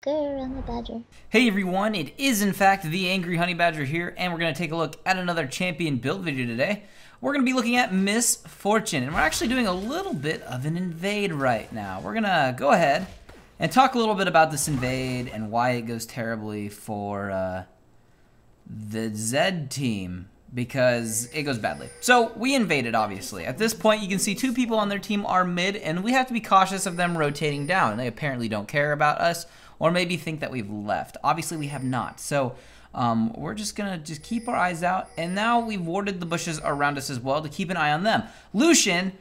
TheAngryHoneyBadger. Hey everyone, it is in fact TheAngryHoneyBadger here, and we're going to take a look at another champion build video today. We're going to be looking at Misfortune, and we're actually doing a little bit of an invade right now. We're going to go ahead and talk a little bit about this invade and why it goes terribly for the Z team, because it goes badly. So we invaded, obviously. At this point, you can see two people on their team are mid, and we have to be cautious of them rotating down. And they apparently don't care about us, or maybe think that we've left. Obviously, we have not. So we're just gonna keep our eyes out. And now we've warded the bushes around us as well to keep an eye on them. Lucian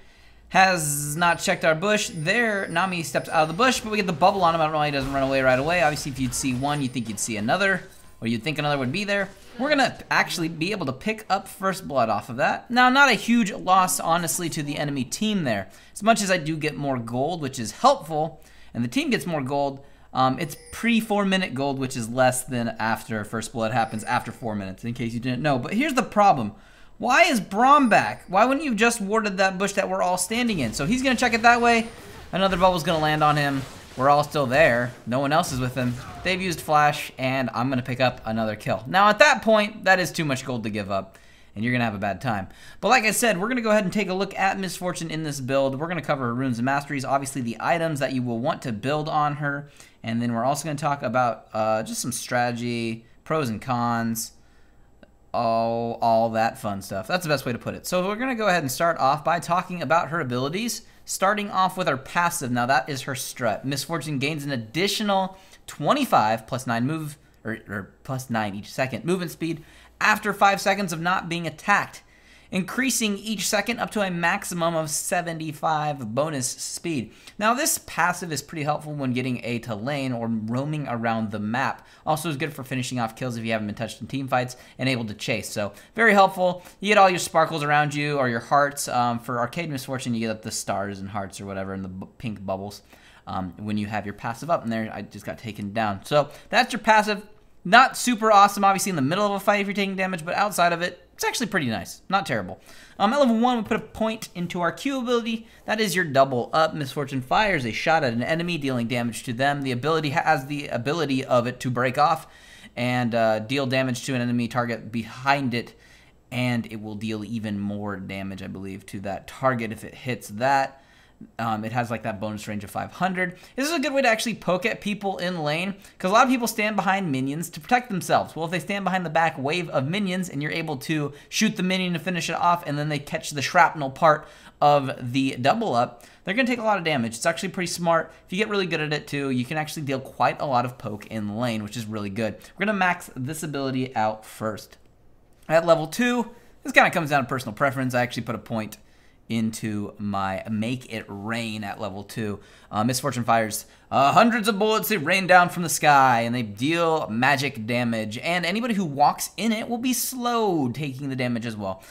has not checked our bush. There, Nami steps out of the bush, but we get the bubble on him. I don't know why he doesn't run away right away. Obviously, if you'd see one, you'd think you'd see another, or you'd think another would be there. We're gonna actually be able to pick up first blood off of that. Now, not a huge loss, honestly, to the enemy team there. As much as I do get more gold, which is helpful, and the team gets more gold, it's pre-4 minute gold, which is less than after first blood happens after 4 minutes, in case you didn't know. But here's the problem. Why is Braum back? Why wouldn't you have just warded that bush that we're all standing in? So he's gonna check it that way. Another bubble's gonna land on him. We're all still there. No one else is with him. They've used flash, and I'm gonna pick up another kill. Now at that point, that is too much gold to give up, and you're gonna have a bad time. But like I said, we're gonna go ahead and take a look at Misfortune in this build. We're gonna cover her runes and masteries, obviously the items that you will want to build on her, and then we're also gonna talk about just some strategy, pros and cons, all that fun stuff. That's the best way to put it. So we're gonna go ahead and start off by talking about her abilities, starting off with her passive. Now that is her strut. Misfortune gains an additional 25 plus 9 move, or plus 9 each second movement speed after 5 seconds of not being attacked, increasing each second up to a maximum of 75 bonus speed. Now this passive is pretty helpful when getting A to lane or roaming around the map. Also is good for finishing off kills if you haven't been touched in team fights and able to chase. So very helpful. You get all your sparkles around you or your hearts. For Arcade Misfortune, you get up the stars and hearts or whatever and the pink bubbles when you have your passive up. And there I just got taken down. So that's your passive. Not super awesome, obviously, in the middle of a fight if you're taking damage, but outside of it, it's actually pretty nice. Not terrible. At level 1, we put a point into our Q ability. That is your double up. Misfortune fires a shot at an enemy, dealing damage to them. The ability has the ability of it to break off and deal damage to an enemy target behind it, and it will deal even more damage, I believe, to that target if it hits that. It has like that bonus range of 500. This is a good way to actually poke at people in lane, because a lot of people stand behind minions to protect themselves. Well, if they stand behind the back wave of minions and you're able to shoot the minion to finish it off, and then they catch the shrapnel part of the double up, they're going to take a lot of damage. It's actually pretty smart. If you get really good at it too, you can actually deal quite a lot of poke in lane, which is really good. We're going to max this ability out first. At level 2, this kind of comes down to personal preference. I actually put a point into my Make It Rain at level 2. Misfortune fires hundreds of bullets. They rain down from the sky, and they deal magic damage. And anybody who walks in it will be slowed, taking the damage as well.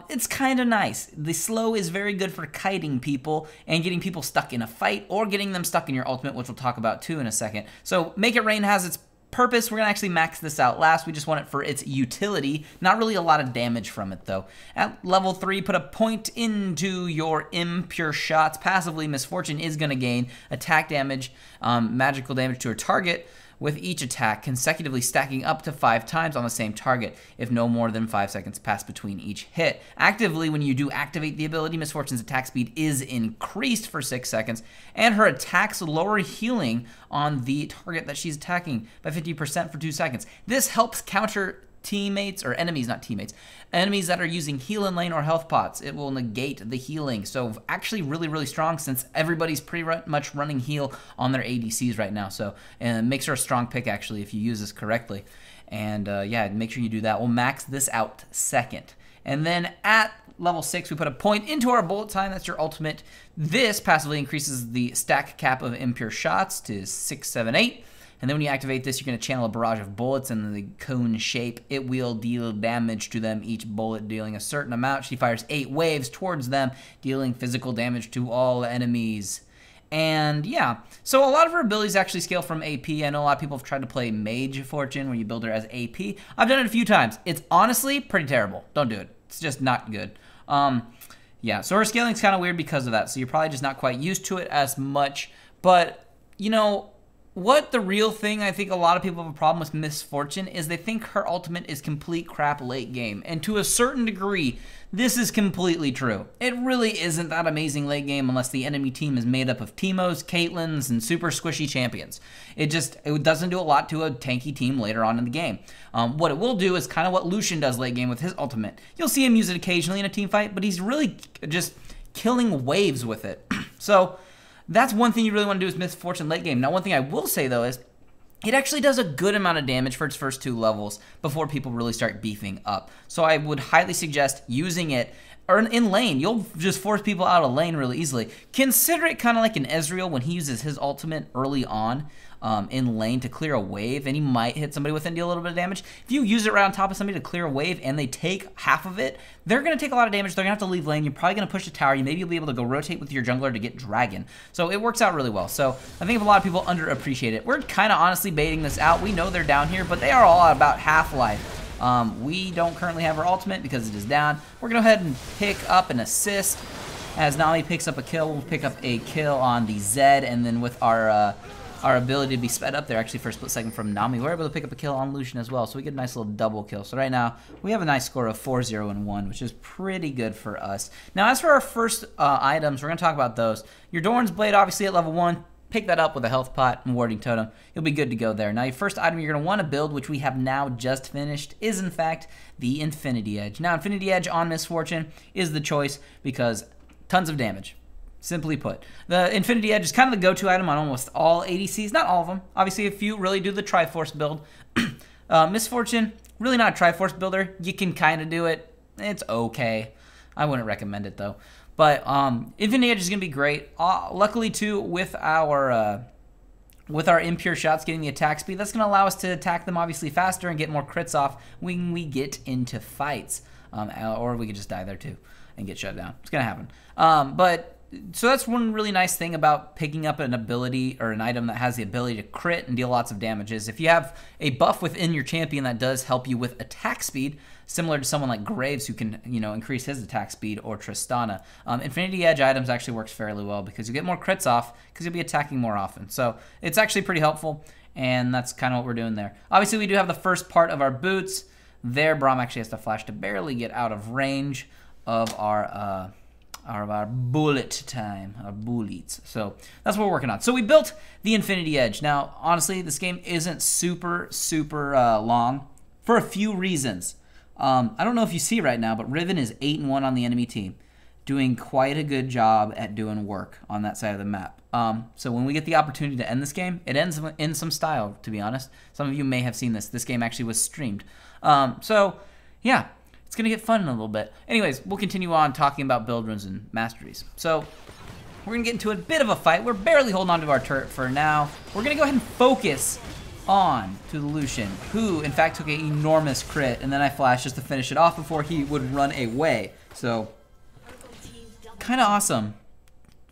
It's kind of nice. The slow is very good for kiting people and getting people stuck in a fight, or getting them stuck in your ultimate, which we'll talk about too in a second. So Make It Rain has its purpose. We're gonna actually max this out last. We just want it for its utility. Not really a lot of damage from it though. At level 3, put a point into your impure shots. Passively, Misfortune is gonna gain attack damage, magical damage to her target with each attack, consecutively stacking up to 5 times on the same target if no more than 5 seconds pass between each hit. Actively, when you do activate the ability, Misfortune's attack speed is increased for 6 seconds, and her attacks lower healing on the target that she's attacking by 50% for 2 seconds. This helps counter teammates, or enemies, not teammates, enemies that are using heal in lane or health pots. It will negate the healing. So actually really, really strong, since everybody's pretty much running heal on their ADCs right now. So it makes her a strong pick actually if you use this correctly. And yeah, make sure you do that. We'll max this out second. And then at level 6, we put a point into our bullet time. That's your ultimate. This passively increases the stack cap of impure shots to 6, 7, 8. And then when you activate this, you're going to channel a barrage of bullets in the cone shape. It will deal damage to them, each bullet dealing a certain amount. She fires 8 waves towards them, dealing physical damage to all enemies. And yeah, so a lot of her abilities actually scale from AP. I know a lot of people have tried to play Mage Fortune, where you build her as AP. I've done it a few times. It's honestly pretty terrible. Don't do it. It's just not good. Yeah, so her scaling's kind of weird because of that. So you're probably just not quite used to it as much. But, you know, what the real thing I think a lot of people have a problem with Miss Fortune is they think her ultimate is complete crap late game. And to a certain degree, this is completely true. It really isn't that amazing late game unless the enemy team is made up of Teemos, Caitlyn's, and super squishy champions. It doesn't do a lot to a tanky team later on in the game. What it will do is kind of what Lucian does late game with his ultimate. You'll see him use it occasionally in a team fight, but he's really just killing waves with it. So that's one thing you really want to do is Miss Fortune late game. Now, one thing I will say, though, is it actually does a good amount of damage for its first 2 levels before people really start beefing up. So I would highly suggest using it or in lane. You'll just force people out of lane really easily. Consider it kind of like an Ezreal when he uses his ultimate early on in lane to clear a wave, and he might hit somebody with it and deal a little bit of damage. If you use it right on top of somebody to clear a wave and they take half of it, they're going to take a lot of damage. They're going to have to leave lane. You're probably going to push the tower. Maybe you'll be able to go rotate with your jungler to get dragon. So it works out really well. So I think a lot of people underappreciate it. We're kind of honestly baiting this out. We know they're down here, but they are all at about half-life. We don't currently have our ultimate because it is down. We're going to go ahead and pick up an assist. As Nami picks up a kill, we'll pick up a kill on the Zed, and then with our ability to be sped up there actually for a split second from Nami, we're able to pick up a kill on Lucian as well. So we get a nice little double kill. So right now, we have a nice score of 4-0-1, which is pretty good for us. Now, as for our first items, we're going to talk about those. Your Dorans Blade, obviously at level 1, pick that up with a health pot and warding totem. You'll be good to go there. Now, your first item you're going to want to build, which we have now just finished, is in fact the Infinity Edge. Now, Infinity Edge on Miss Fortune is the choice because tons of damage. Simply put, the Infinity Edge is kind of the go-to item on almost all ADCs. Not all of them. Obviously, if you really do the Triforce build. Miss Fortune, really not a Triforce builder. You can kind of do it. It's okay. I wouldn't recommend it, though. But Infinity Edge is going to be great. Luckily, too, with our impure shots getting the attack speed, that's going to allow us to attack them, obviously, faster and get more crits off when we get into fights. Or we could just die there, too, and get shut down. It's going to happen. So that's one really nice thing about picking up an ability or an item that has the ability to crit and deal lots of damage is if you have a buff within your champion that does help you with attack speed, similar to someone like Greaves who can, increase his attack speed, or Tristana. Infinity Edge items actually works fairly well because you get more crits off because you'll be attacking more often. So it's actually pretty helpful, and that's kind of what we're doing there. Obviously, we do have the first part of our boots. There, Braum actually has to flash to barely get out of range of our bullet time, our bullets. So that's what we're working on. So we built the Infinity Edge. Now, honestly, this game isn't super long for a few reasons. I don't know if you see right now, but Riven is 8-1 on the enemy team, doing quite a good job at doing work on that side of the map. So when we get the opportunity to end this game, it ends in some style, to be honest. Some of you may have seen this. This game actually was streamed. So, yeah. It's going to get fun in a little bit. Anyways, we'll continue on talking about build runes and masteries. So, we're going to get into a bit of a fight. We're barely holding on to our turret for now. We're going to go ahead and focus on to the Lucian, who, in fact, took an enormous crit, and then I flashed just to finish it off before he would run away. So, kind of awesome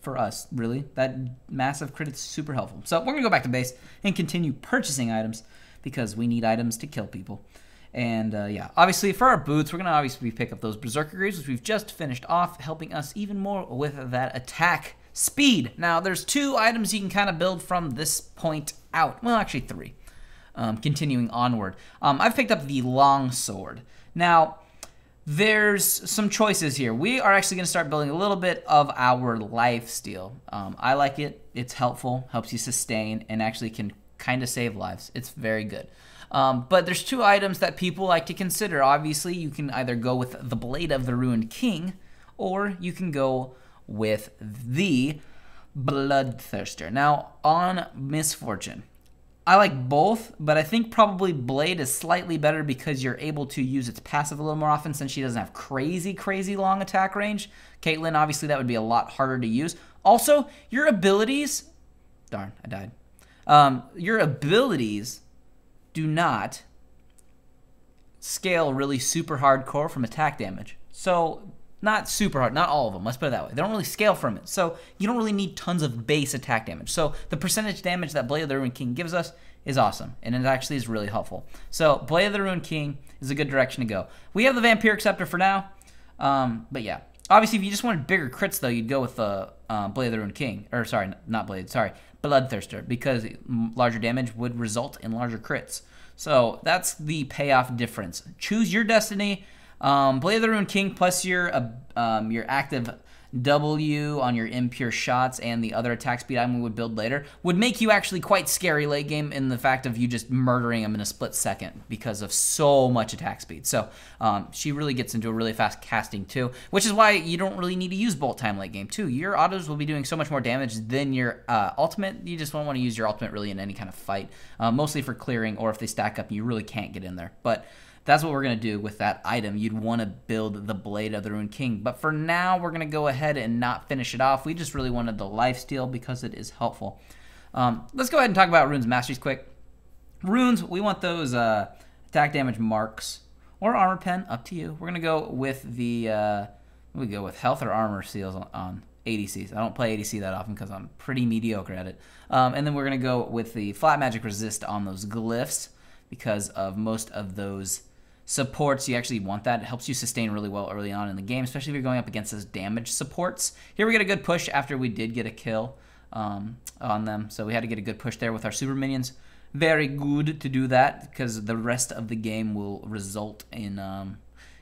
for us, really. That massive crit is super helpful. So, we're going to go back to base and continue purchasing items because we need items to kill people. And yeah, obviously for our boots, we're going to obviously pick up those Berserker Greaves, which we've just finished off, helping us even more with that attack speed. Now, there's 2 items you can kind of build from this point out. Well, actually 3. Continuing onward. I've picked up the Long Sword. Now, there's some choices here. We are actually going to start building a little bit of our lifesteal. I like it. It's helpful, helps you sustain, and actually can kind of save lives. It's very good. But there's 2 items that people like to consider. Obviously, you can either go with the Blade of the Ruined King, or you can go with the Bloodthirster. Now, on Miss Fortune, I like both, but I think probably Blade is slightly better because you're able to use its passive a little more often since she doesn't have crazy long attack range. Caitlyn, obviously, that would be a lot harder to use. Also, your abilities... Darn, I died. Your abilities do not scale really super hardcore from attack damage. So, not super hard, not all of them, let's put it that way. They don't really scale from it, so you don't really need tons of base attack damage. So, the percentage damage that Blade of the Ruined King gives us is awesome, and it actually is really helpful. So, Blade of the Ruined King is a good direction to go. We have the Vampiric Scepter for now, but yeah. Obviously, if you just wanted bigger crits, though, you'd go with the Blade of the Ruined King. Or, sorry, not Blade, sorry. Bloodthirster, because larger damage would result in larger crits. So that's the payoff difference. Choose your destiny. Blade of the Ruined King plus your active W on your impure shots and the other attack speed item we would build later would make you actually quite scary late game in the fact of you just murdering them in a split second because of so much attack speed. So she really gets into a really fast casting too, which is why you don't really need to use bolt time late game too. Your autos will be doing so much more damage than your ultimate. You just won't want to use your ultimate really in any kind of fight, mostly for clearing or if they stack up and you really can't get in there. But that's what we're going to do with that item. You'd want to build the Blade of the Ruined King. But for now, we're going to go ahead and not finish it off. We just really wanted the lifesteal because it is helpful. Let's go ahead and talk about Runes Masteries quick. Runes, we want those attack damage marks or armor pen, up to you. We're going to go with the, we go with health or armor seals on ADCs. I don't play ADC that often because I'm pretty mediocre at it. And then we're going to go with the flat magic resist on those glyphs because of most of those supports. You actually want that. It helps you sustain really well early on in the game, especially if you're going up against those damage supports. Here we get a good push after we did get a kill on them, so we had to get a good push there with our super minions. Very good to do that because the rest of the game will result in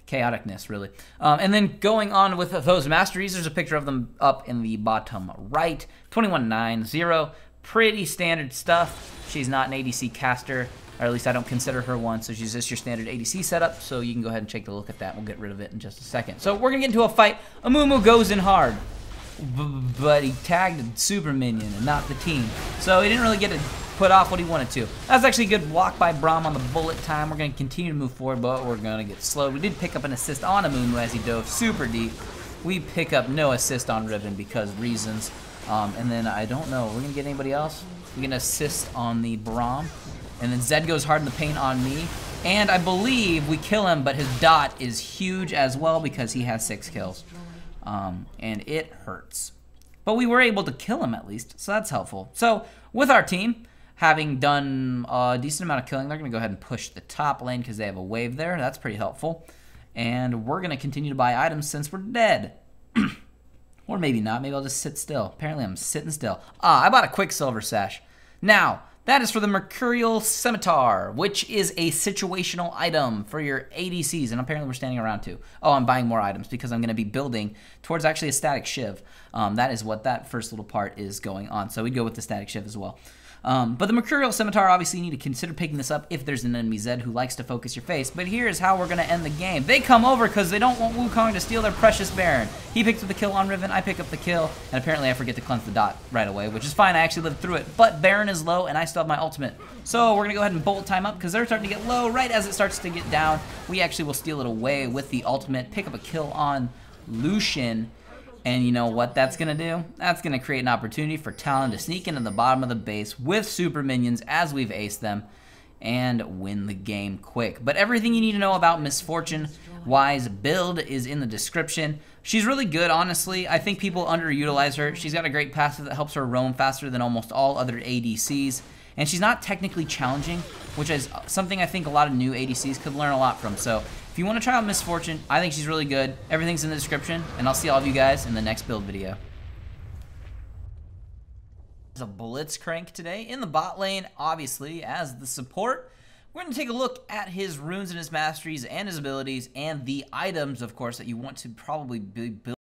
chaoticness, really. And then going on with those masteries, there's a picture of them up in the bottom right. 2190, pretty standard stuff. She's not an ADC caster, or at least I don't consider her one, so she's just your standard ADC setup, so you can go ahead and take a look at that. We'll get rid of it in just a second. So we're going to get into a fight. Amumu goes in hard, but he tagged a super minion and not the team, so he didn't really get to put off what he wanted to. That's actually a good block by Braum on the bullet time. We're going to continue to move forward, but we're going to get slowed. We did pick up an assist on Amumu as he dove super deep. We pick up no assist on Riven because reasons. And then I don't know, we're going to get anybody else? We can assist on the Braum. And then Zed goes hard in the paint on me. And I believe we kill him, but his dot is huge as well because he has 6 kills. And it hurts. But we were able to kill him at least, so that's helpful. So with our team, having done a decent amount of killing, they're going to go ahead and push the top lane because they have a wave there. That's pretty helpful. And we're going to continue to buy items since we're dead. Or maybe not. Maybe I'll just sit still. Apparently I'm sitting still. I bought a Quicksilver Sash. Now, that is for the Mercurial Scimitar, which is a situational item for your ADCs, and apparently we're standing around too. Oh, I'm buying more items because I'm going to be building towards actually a Statikk Shiv. That is what that first little part is going on, so we'd go with the Statikk Shiv as well. But the Mercurial Scimitar, obviously you need to consider picking this up if there's an enemy Zed who likes to focus your face. But here's how we're going to end the game. They come over because they don't want Wukong to steal their precious Baron. He picks up the kill on Riven, I pick up the kill, and apparently I forget to cleanse the dot right away, which is fine, I actually lived through it. But Baron is low, and I still have my ultimate. So we're going to go ahead and bolt time up because they're starting to get low. Right as it starts to get down, we actually will steal it away with the ultimate, pick up a kill on Lucian. And you know what that's going to do? That's going to create an opportunity for Talon to sneak into the bottom of the base with super minions as we've aced them and win the game quick. But everything you need to know about Miss Fortune-wise build is in the description. She's really good, honestly. I think people underutilize her. She's got a great passive that helps her roam faster than almost all other ADCs. And she's not technically challenging, which is something I think a lot of new ADCs could learn a lot from. So if you want to try out Miss Fortune, I think she's really good. Everything's in the description, and I'll see all of you guys in the next build video. There's a Blitzcrank today in the bot lane, obviously, as the support. We're going to take a look at his runes and his masteries and his abilities and the items, of course, that you want to probably be building.